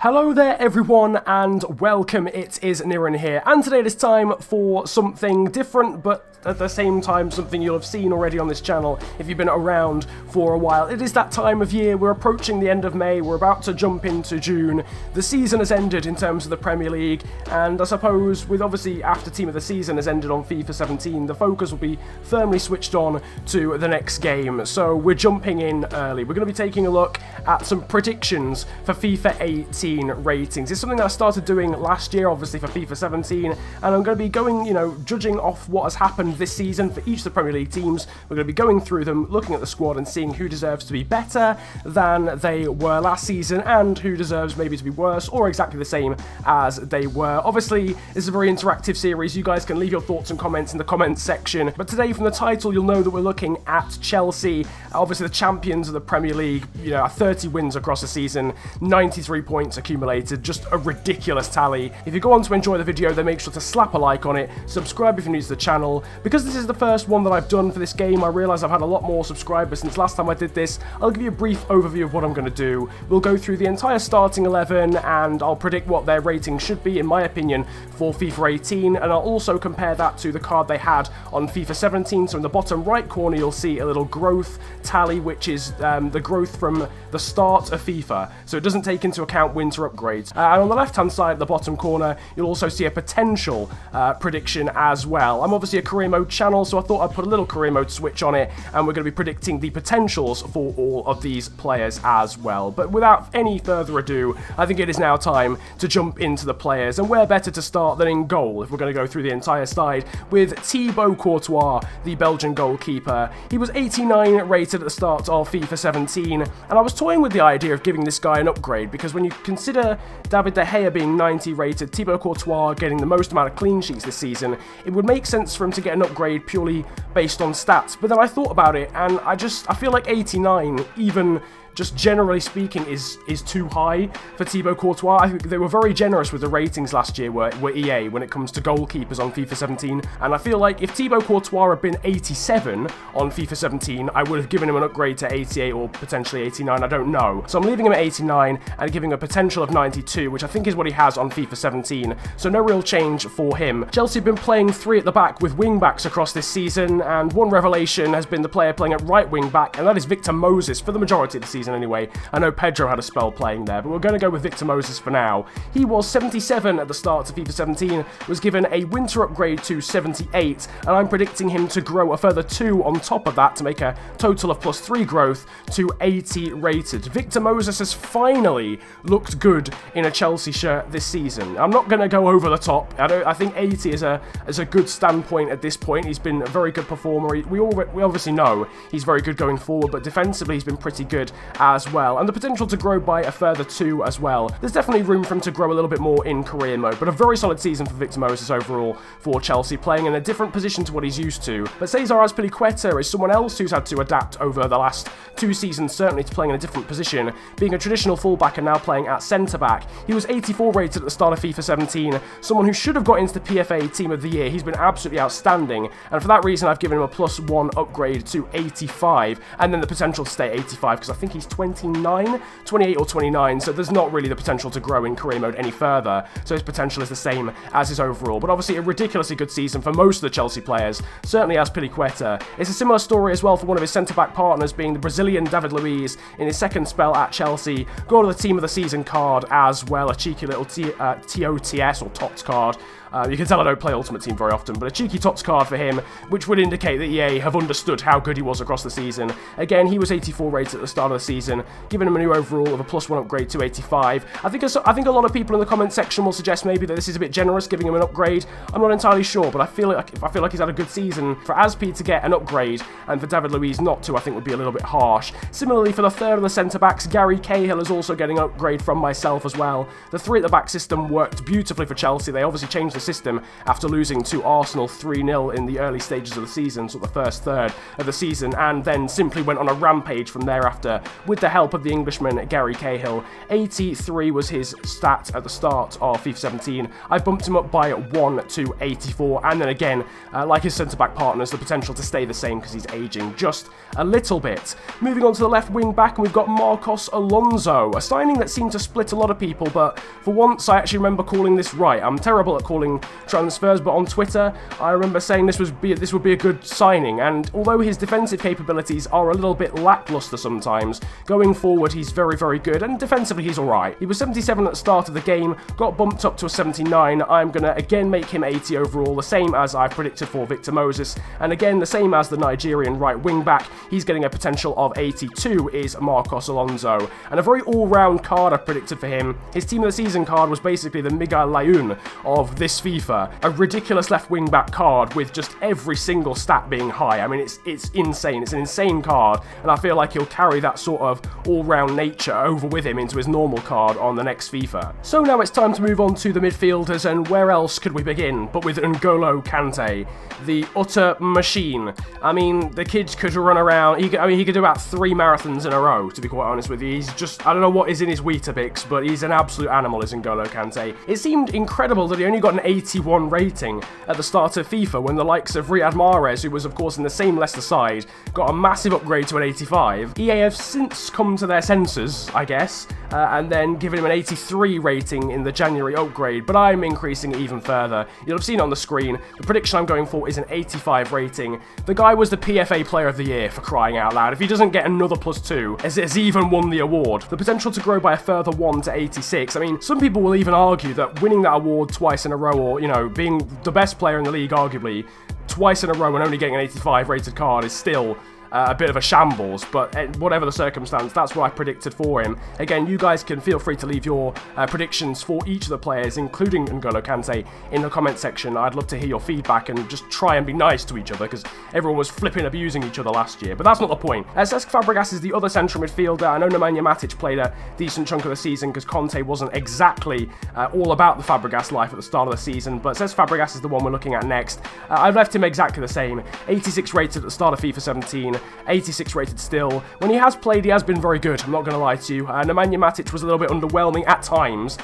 Hello there everyone and welcome, it is Niran here, and today it is time for something different but at the same time something you'll have seen already on this channel if you've been around for a while. It is that time of year, we're approaching the end of May, we're about to jump into June, the season has ended in terms of the Premier League, and I suppose with obviously after Team of the Season has ended on FIFA 17, the focus will be firmly switched on to the next game, so we're jumping in early. We're going to be taking a look at some predictions for FIFA 18 ratings. It's something that I started doing last year, obviously for FIFA 17, and I'm going to be going, judging off what has happened this season for each of the Premier League teams. We're going to be going through them, looking at the squad and seeing who deserves to be better than they were last season and who deserves maybe to be worse or exactly the same as they were. Obviously, this is a very interactive series. You guys can leave your thoughts and comments in the comments section, but today from the title you'll know that we're looking at Chelsea, obviously the champions of the Premier League, 30 wins across the season, 93 points accumulated, just a ridiculous tally. If you go on to enjoy the video, then make sure to slap a like on it, subscribe if you're new to the channel. Because this is the first one that I've done for this game, I realise I've had a lot more subscribers since last time I did this. I'll give you a brief overview of what I'm going to do. We'll go through the entire starting 11 and I'll predict what their rating should be, in my opinion, for FIFA 18, and I'll also compare that to the card they had on FIFA 17. So in the bottom right corner you'll see a little growth tally, which is the growth from the start of FIFA, so it doesn't take into account winter upgrades. And on the left hand side at the bottom corner you'll also see a potential prediction as well. I'm obviously a career mode channel, so I thought I'd put a little career mode switch on it, and we're going to be predicting the potentials for all of these players as well. But without any further ado, I think it is now time to jump into the players, and where better to start than in goal if we're going to go through the entire side with Thibaut Courtois, the Belgian goalkeeper. He was 89 rated at the start of FIFA 17, and I was toying with the idea of giving this guy an upgrade, because when you consider David De Gea being 90 rated, Thibaut Courtois getting the most amount of clean sheets this season, it would make sense for him to get an upgrade purely based on stats. But then I thought about it, and I feel like 89, even just generally speaking, is too high for Thibaut Courtois. I think they were very generous with the ratings last year, were EA, when it comes to goalkeepers on FIFA 17, and I feel like if Thibaut Courtois had been 87 on FIFA 17, I would have given him an upgrade to 88 or potentially 89, I don't know. So I'm leaving him at 89 and giving a potential of 92, which I think is what he has on FIFA 17, so no real change for him. Chelsea have been playing three at the back with wing-backs across this season, and one revelation has been the player playing at right wing-back, and that is Victor Moses for the majority of the season anyway. I know Pedro had a spell playing there, but we're going to go with Victor Moses for now. He was 77 at the start of FIFA 17, was given a winter upgrade to 78, and I'm predicting him to grow a further 2 on top of that to make a total of +3 growth to 80 rated. Victor Moses has finally looked good in a Chelsea shirt this season. I'm not going to go over the top. I think 80 is a good standpoint at this point. He's been a very good performer. We obviously know he's very good going forward, but defensively he's been pretty good as well, and the potential to grow by a further 2 as well. There's definitely room for him to grow a little bit more in career mode, but a very solid season for Victor Moses overall for Chelsea, playing in a different position to what he's used to. But Cesar Azpilicueta is someone else who's had to adapt over the last 2 seasons, certainly, to playing in a different position, being a traditional fullback and now playing at centre-back. He was 84 rated at the start of FIFA 17, someone who should have got into the PFA Team of the Year. He's been absolutely outstanding, and for that reason I've given him a +1 upgrade to 85, and then the potential to stay at 85, because I think he's 28 or 29, so there's not really the potential to grow in career mode any further, so his potential is the same as his overall. But obviously a ridiculously good season for most of the Chelsea players, certainly Azpilicueta. It's a similar story as well for one of his centre-back partners, being the Brazilian David Luiz in his second spell at Chelsea. Got the Team of the Season card as well, a cheeky little TOTS or TOTS card. You can tell I don't play Ultimate Team very often, but a cheeky TOTS card for him, which would indicate that EA have understood how good he was across the season. Again, he was 84 rated at the start of the season, giving him a new overall of a +1 upgrade to 85. I think a lot of people in the comment section will suggest maybe that this is a bit generous, giving him an upgrade. I'm not entirely sure, but I feel like he's had a good season. For Azpi to get an upgrade and for David Luiz not to, I think would be a little bit harsh. Similarly, for the third of the centre-backs, Gary Cahill is also getting an upgrade from myself as well. The 3 at the back system worked beautifully for Chelsea. They obviously changed the system after losing to Arsenal 3-0 in the early stages of the season, sort of the first third of the season, and then simply went on a rampage from thereafter with the help of the Englishman Gary Cahill. 83 was his stat at the start of FIFA 17. I bumped him up by 1 to 84, and then again, like his centre-back partners, the potential to stay the same because he's ageing just a little bit. Moving on to the left wing back, and we've got Marcos Alonso, a signing that seemed to split a lot of people, but for once I actually remember calling this right. I'm terrible at calling transfers, but on Twitter I remember saying this would be a good signing, and although his defensive capabilities are a little bit lackluster sometimes, going forward he's very, very good, and defensively he's alright. He was 77 at the start of the game, got bumped up to a 79. I'm going to again make him 80 overall, the same as I've predicted for Victor Moses, and again the same as the Nigerian right wing back. He's getting a potential of 82 is Marcos Alonso, and a very all-round card I've predicted for him. His team of the season card was basically the Miguel Layun of this FIFA, a ridiculous left wing back card with just every single stat being high. I mean, it's insane. It's an insane card, and I feel like he'll carry that sort of all-round nature over with him into his normal card on the next FIFA. So now it's time to move on to the midfielders, and where else could we begin but with N'Golo Kante, the utter machine. I mean, the kid could run around. He could do about 3 marathons in a row, to be quite honest with you. He's just, I don't know what is in his Weetabix, but he's an absolute animal, is N'Golo Kante. It seemed incredible that he only got an 81 rating at the start of FIFA, when the likes of Riyad Mahrez, who was of course in the same Leicester side, got a massive upgrade to an 85. EA have since come to their senses, I guess, and then given him an 83 rating in the January upgrade, but I'm increasing it even further. You'll have seen it on the screen. The prediction I'm going for is an 85 rating. The guy was the PFA Player of the Year, for crying out loud. If he doesn't get another +2, has even won the award. The potential to grow by a further 1 to 86. I mean, some people will even argue that winning that award twice in a row, or, you know, being the best player in the league, arguably, twice in a row and only getting an 85 rated card is still a bit of a shambles, but whatever the circumstance, that's what I predicted for him. Again, you guys can feel free to leave your predictions for each of the players, including N'Golo Kante, in the comment section. I'd love to hear your feedback and just try and be nice to each other, because everyone was flipping abusing each other last year, but that's not the point. Cesc Fabregas is the other central midfielder. I know Nemanja Matic played a decent chunk of the season because Conte wasn't exactly all about the Fabregas life at the start of the season, but Cesc Fabregas is the one we're looking at next. I've left him exactly the same. 86 rated at the start of FIFA 17. 86 rated still. When he has played, he has been very good, I'm not going to lie to you. Nemanja Matic was a little bit underwhelming at times,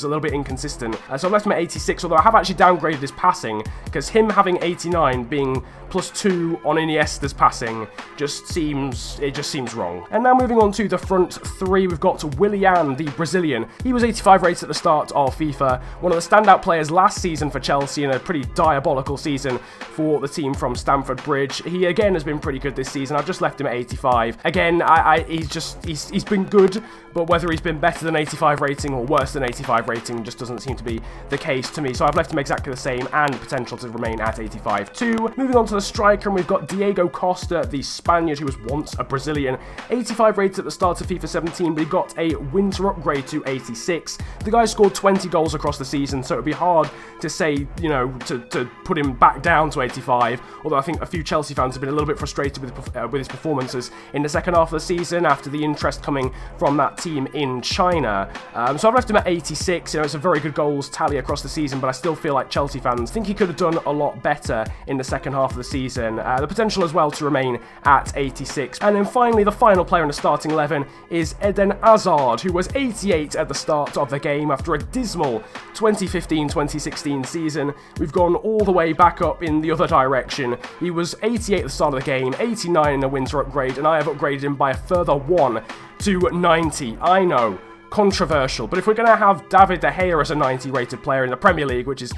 a little bit inconsistent. So I've left him at 86, although I have actually downgraded his passing, because him having 89 being +2 on Iniesta's passing just seems wrong. And now moving on to the front three, we've got Willian, the Brazilian. He was 85 rated at the start of FIFA, one of the standout players last season for Chelsea in a pretty diabolical season for the team from Stamford Bridge. He again has been pretty good this season. I've just left him at 85. Again, he's been good, but whether he's been better than 85 rating or worse than 85 rating just doesn't seem to be the case to me. So I've left him exactly the same and potential to remain at 85 too. Moving on to the striker, and we've got Diego Costa, the Spaniard who was once a Brazilian. 85 rated at the start of FIFA 17, but he got a winter upgrade to 86. The guy scored 20 goals across the season, so it would be hard to say, you know, to put him back down to 85, although I think a few Chelsea fans have been a little bit frustrated with his performances in the second half of the season after the interest coming from that team in China. So I've left him at 86. You know, it's a very good goals tally across the season, but I still feel like Chelsea fans think he could have done a lot better in the second half of the season. The potential as well to remain at 86. And then finally, the final player in the starting 11 is Eden Hazard, who was 88 at the start of the game after a dismal 2015-2016 season. We've gone all the way back up in the other direction. He was 88 at the start of the game, 89 in the winter upgrade, and I have upgraded him by a further 1 to 90. I know, controversial, but if we're going to have David De Gea as a 90 rated player in the Premier League, which is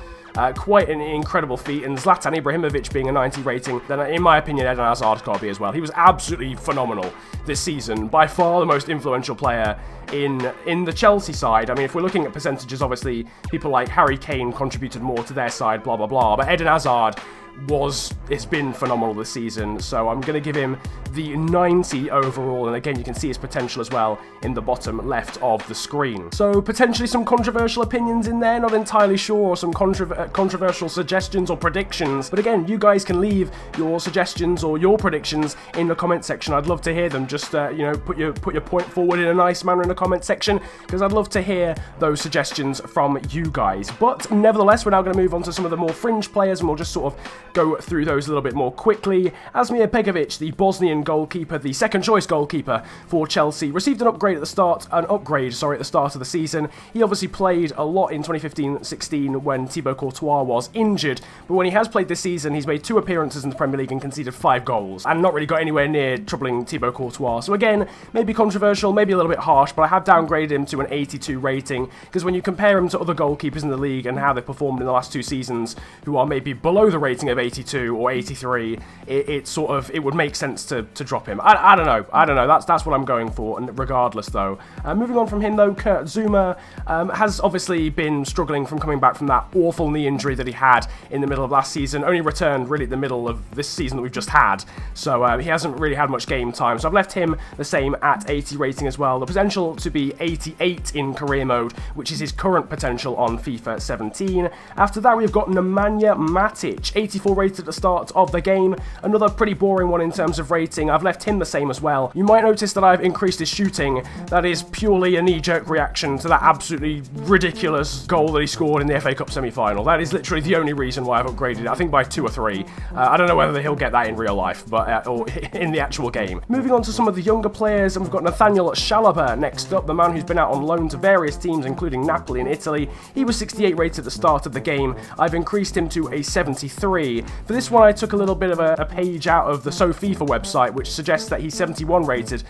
quite an incredible feat, and Zlatan Ibrahimovic being a 90 rating, then in my opinion Eden Hazard's got to be as well. He was absolutely phenomenal this season, by far the most influential player in the Chelsea side. I mean, if we're looking at percentages, obviously people like Harry Kane contributed more to their side, blah blah blah, but Eden Hazard it's been phenomenal this season, so I'm going to give him the 90 overall, and again you can see his potential as well in the bottom left of the screen. So potentially some controversial opinions in there, not entirely sure, or some controversial suggestions or predictions. But again, you guys can leave your suggestions or your predictions in the comment section. I'd love to hear them. Just you know, put your point forward in a nice manner in the comment section, because I'd love to hear those suggestions from you guys. But nevertheless, we're now going to move on to some of the more fringe players, and we'll just sort of go through those a little bit more quickly. Asmir Pegovic, the Bosnian goalkeeper, the second choice goalkeeper for Chelsea, received an upgrade at the start of the season. He obviously played a lot in 2015-16 when Thibaut Courtois was injured, but when he has played this season, he's made 2 appearances in the Premier League and conceded 5 goals, and not really got anywhere near troubling Thibaut Courtois. So again, maybe controversial, maybe a little bit harsh, but I have downgraded him to an 82 rating, because when you compare him to other goalkeepers in the league and how they performed in the last 2 seasons, who are maybe below the rating of 82 or 83, it would make sense to drop him. I don't know. That's what I'm going for. And regardless, though, moving on from him, though, Kurt Zouma has obviously been struggling from coming back from that awful knee injury that he had in the middle of last season. Only returned really at the middle of this season that we've just had, so he hasn't really had much game time. So I've left him the same at 80 rating as well. The potential to be 88 in career mode, which is his current potential on FIFA 17. After that, we've got Nemanja Matic, 84 rated at the start of the game. Another pretty boring one in terms of rating. I've left him the same as well. You might notice that I've increased his shooting. That is purely a knee-jerk reaction to that absolutely ridiculous goal that he scored in the FA Cup semi-final. That is literally the only reason why I've upgraded it, I think by 2 or 3. I don't know whether he'll get that in real life, but or in the actual game. Moving on to some of the younger players, and we've got Nathaniel Chalobah next up, the man who's been out on loan to various teams, including Napoli in Italy. He was 68 rated at the start of the game. I've increased him to a 73. For this one, I took a little bit of a page out of the FIFA website, which suggests that he's 71 rated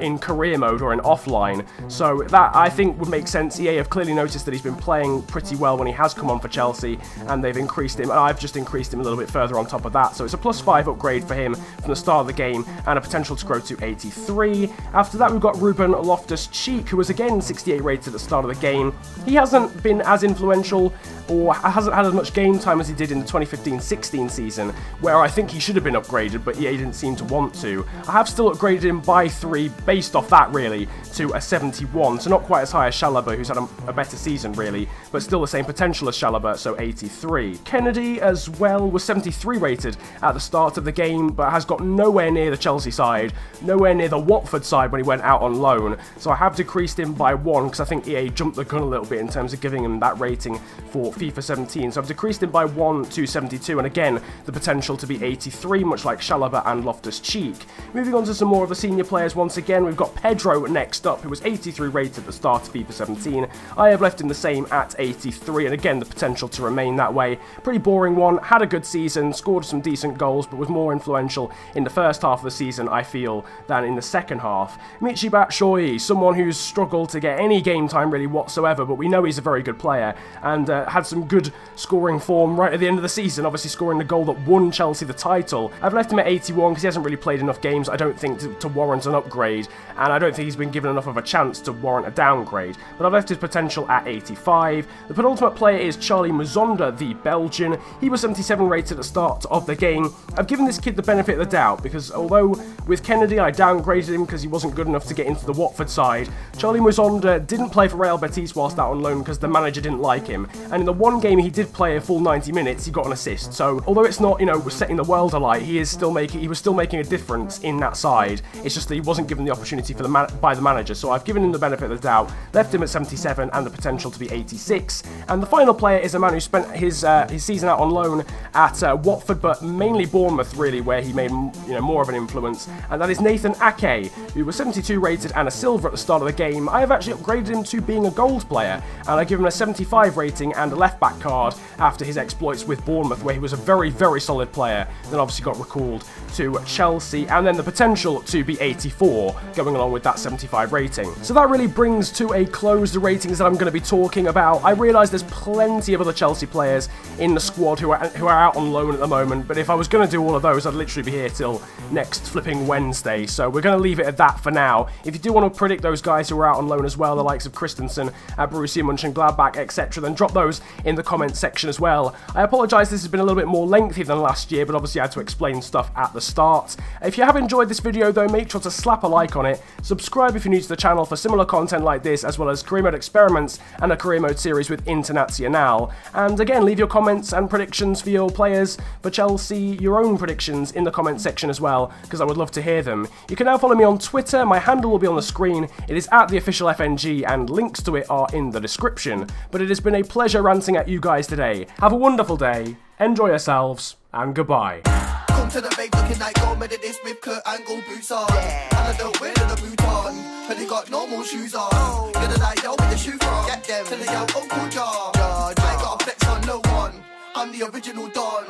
in career mode or in offline. So that, I think, would make sense. EA have clearly noticed that he's been playing pretty well when he has come on for Chelsea, and they've increased him. I've just increased him a little bit further on top of that. So it's a +5 upgrade for him from the start of the game, and a potential to grow to 83. After that, we've got Ruben Loftus-Cheek, who was again 68 rated at the start of the game. He hasn't been as influential, or hasn't had as much game time as he did in the 2015-16 season, where I think he should have been upgraded, but EA didn't seem to want to. I have still upgraded him by 3, based off that really, to a 71, so not quite as high as Chalobah, who's had a better season really, but still the same potential as Chalobah, so 83. Kenedy as well was 73 rated at the start of the game, but has got nowhere near the Chelsea side, nowhere near the Watford side when he went out on loan, so I have decreased him by 1, because I think EA jumped the gun a little bit in terms of giving him that rating for FIFA 17, so I've decreased him by 1 to 72, and again, the potential to be 83, much like Chalobah and Loftus-Cheek. Moving on to some more of the senior players once again, we've got Pedro next up, who was 83 rated at the start of FIFA 17. I have left him the same at 83, and again, the potential to remain that way. Pretty boring one, had a good season, scored some decent goals, but was more influential in the first half of the season, I feel, than in the second half. Michy Batshuayi, someone who's struggled to get any game time really whatsoever, but we know he's a very good player, and had some good scoring form right at the end of the season, obviously scoring the goal that won Chelsea the title. I've left him at 81 because he hasn't really played enough games, I don't think, to warrant an upgrade, and I don't think he's been given enough of a chance to warrant a downgrade, but I've left his potential at 85. The penultimate player is Charlie Musonda, the Belgian. He was 77 rated at the start of the game. I've given this kid the benefit of the doubt, because although with Kennedy I downgraded him because he wasn't good enough to get into the Watford side, Charlie Musonda didn't play for Real Betis whilst out on loan because the manager didn't like him, and in the one game he did play a full 90 minutes, he got an assist. So although it's not, you know, setting the world alight, he was still making a difference in that side. It's just that he wasn't given the opportunity for by the manager, so I've given him the benefit of the doubt, left him at 77 and the potential to be 86. And the final player is a man who spent his season out on loan at Watford, but mainly Bournemouth really, where he made, you know, more of an influence, and that is Nathan Ake, who was 72 rated and a silver at the start of the game. I have actually upgraded him to being a gold player, and I give him a 75 rating and a left back card after his exploits with Bournemouth, where he was a very, very solid player, then obviously got recalled to Chelsea, and then the potential to be 84 going along with that 75 rating. So that really brings to a close the ratings that I'm going to be talking about. I realise there's plenty of other Chelsea players in the squad who are out on loan at the moment, but if I was going to do all of those, I'd literally be here till next flipping Wednesday, so we're going to leave it at that for now. If you do want to predict those guys who are out on loan as well, the likes of Christensen, Borussia Mönchengladbach, etc., then drop those in the comments section as well. I apologise, this has been a little bit more lengthy than last year, but obviously I had to explain stuff at the start. If you have enjoyed this video though, make sure to slap a like on it, subscribe if you're new to the channel for similar content like this, as well as career mode experiments and a career mode series with Internazionale, And again, leave your comments and predictions for your players for Chelsea, your own predictions in the comment section as well, because I would love to hear them. You can now follow me on Twitter. My handle will be on the screen. It is @theofficialfng, and links to it are in the description. But it has been a pleasure ranting at you guys today. Have a wonderful day, enjoy yourselves, and goodbye. Come to the vape looking like gold medalist with Kurt Angle boots on. And I don't wear the boot on, but they got normal shoes on. You're the like, yo, with the shoe from. Get them to the yo, Uncle Jar. I ain't got a flex on no one. I'm the original Don.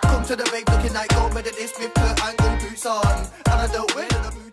Come to the vape looking like gold medalist with Kurt Angle boots on. And I don't wear the boot